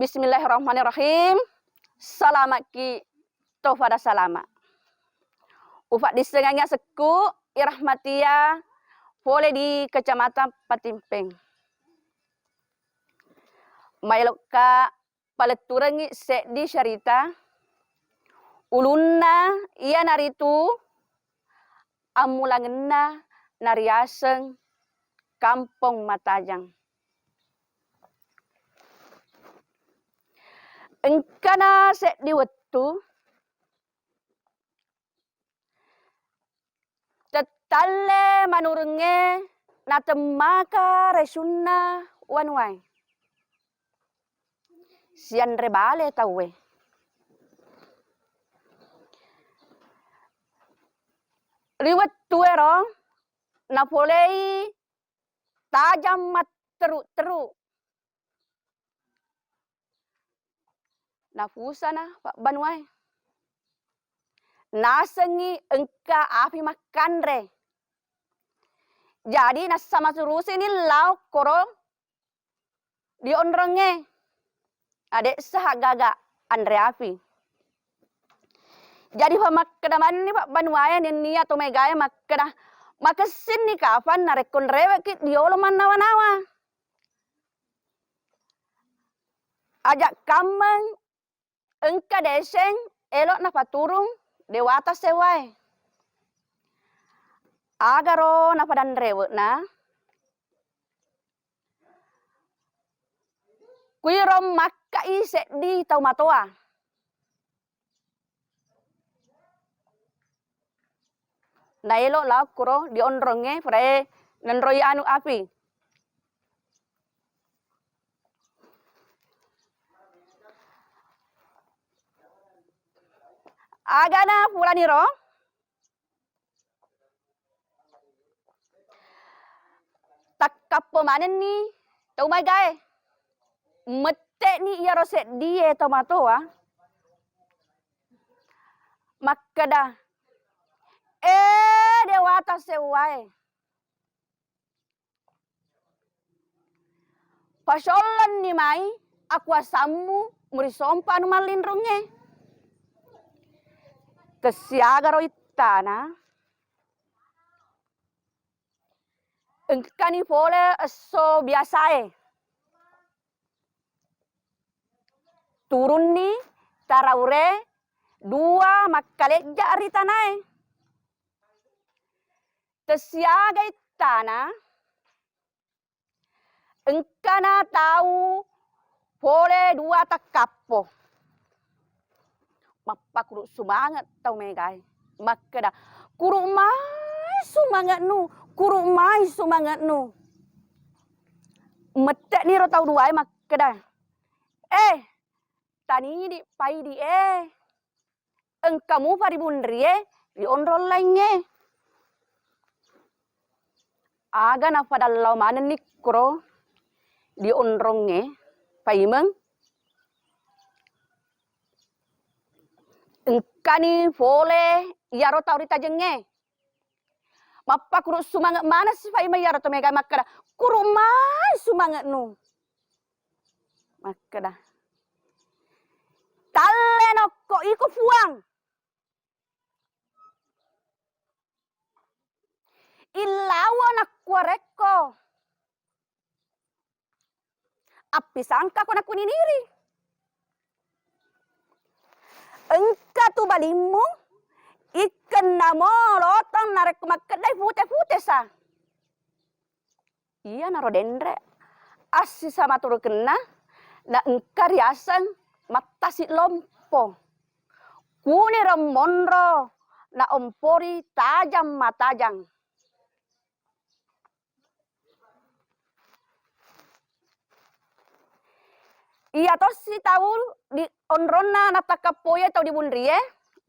Bismillahirrahmanirrahim. Salamat ki tofada salama. Ufak di sengangnya seku irahmatia boleh di Kecamatan Patimpeng. Mailoka paleturangi di syarita. Ulunna iya naritu amulangenna nariaseng Kampung Matajang. Engkana di wetu tetale manurunge natemaka resunna wanwai. Sian rebale tawe. Riwet tuero napolei tajam mat teruk-teruk. Nafusana Pak Banwai. Nasengi engka api makanre. Jadi sama surusi ini lau koro di onrenge. Adek sahagaga andre api. Jadi pemakaman ini Pak Banwai ini atau megaya makana makasin ni kapan narekon rewek kit dioloman nawa-nawa. Ajak kameng engka deseng elok na paturung dewata sewai. Agaro na padan rewek na. Kuirom makka isek di tau matoa. Na elok lah kuro di onronge pre nenroi anu api. Agana pulaniro. Tak kapomanen ni tau magae. Mete ni iya roset die tomatoa. Makada. Dewata sewai. Pasolan ni mai aku asamu murisompa anu malindrunge. Tesiaga roitana. Engkani pole so biasae. Turun ni taraure dua makaleja aritanae. Tesiaga itana. Engkana tahu pole dua takapo. Mappa kuru semangat tau megai. Makada kuru mai semangat nu. Kuru mai semangat nu. Metek ni ro tau dua makada. Tani di pai di engkamu paribundri di onrol lainnya. Aga na padalaw manen ni kuro di onronge paimeng. Engkani pole yaro tau ritajenge. Mappa kuru sumangat mana si paimeng yaro to mega makada. Kuru mai sumangat nu. Makada. Taleno ko iko fuang. Ilawa na kuareko. Api sangka ko na kuniniri. Engka tu balimu ikan namo lotong narek makadai fute-fute sa. Iya naro dendre. Asi sama turu kena na engka riasan matasi lompo. Kuni remonro na ompori tajam matajang. Iya tos si tahu di onrona natakapoye tau di bundrie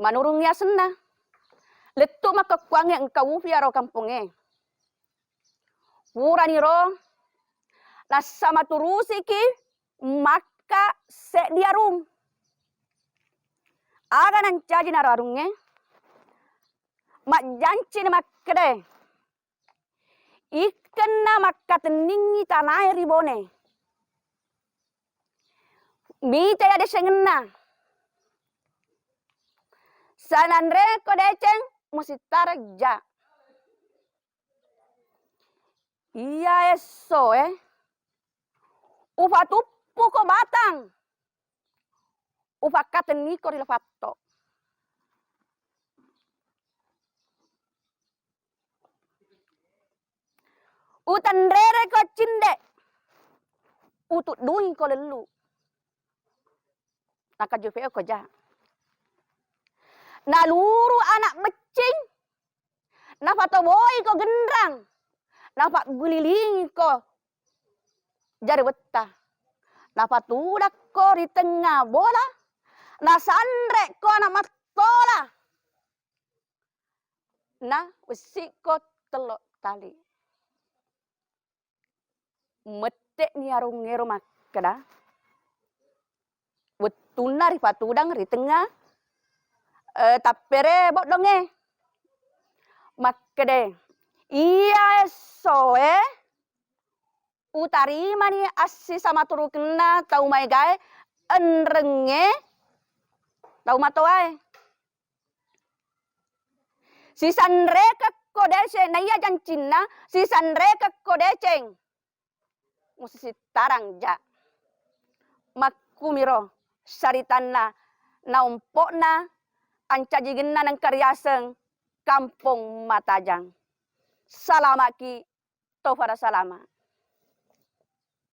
manurungnya sena. Letu maka kuangnya engkau fiaro kampunge. Puraniro nasama turusiki maka se diarum. Aga nan caji nararunge. Mak janci makade. Ikan na maka teningi tanah ribone. Mita ya desengena. Sanandre ko deceng mesti tarja. Iya eso Ufa tuppu ko batang. Ufa kateni ko rilefatto. Utan rere ko cinde. Utut duing ko lelu. Naka juve ko ja. Naluru anak becing. Napatoboi ko gendrang. Napak gulilingi ko jari wetta. Napatudak ko di tengah bola. Nasandrek ko anak matola. Nah, wesik ko telok tali. Metek ni arung ngero makada. Wetuna ri patudang ri tengah. Tapere bot donge. Makade. Iya soe. Utarima ni assi sama turu kena tau mai gae. Enrenge. Tau matoai. Si sanreka kodece na iya jan Cina. Si sanreka kodeceng. Musi tarang ja. Makumiro. Saritanna. Naumpokna. Ancajigenna ng karyaseng. Kampung Matajang. Salamaki. Tofara salama.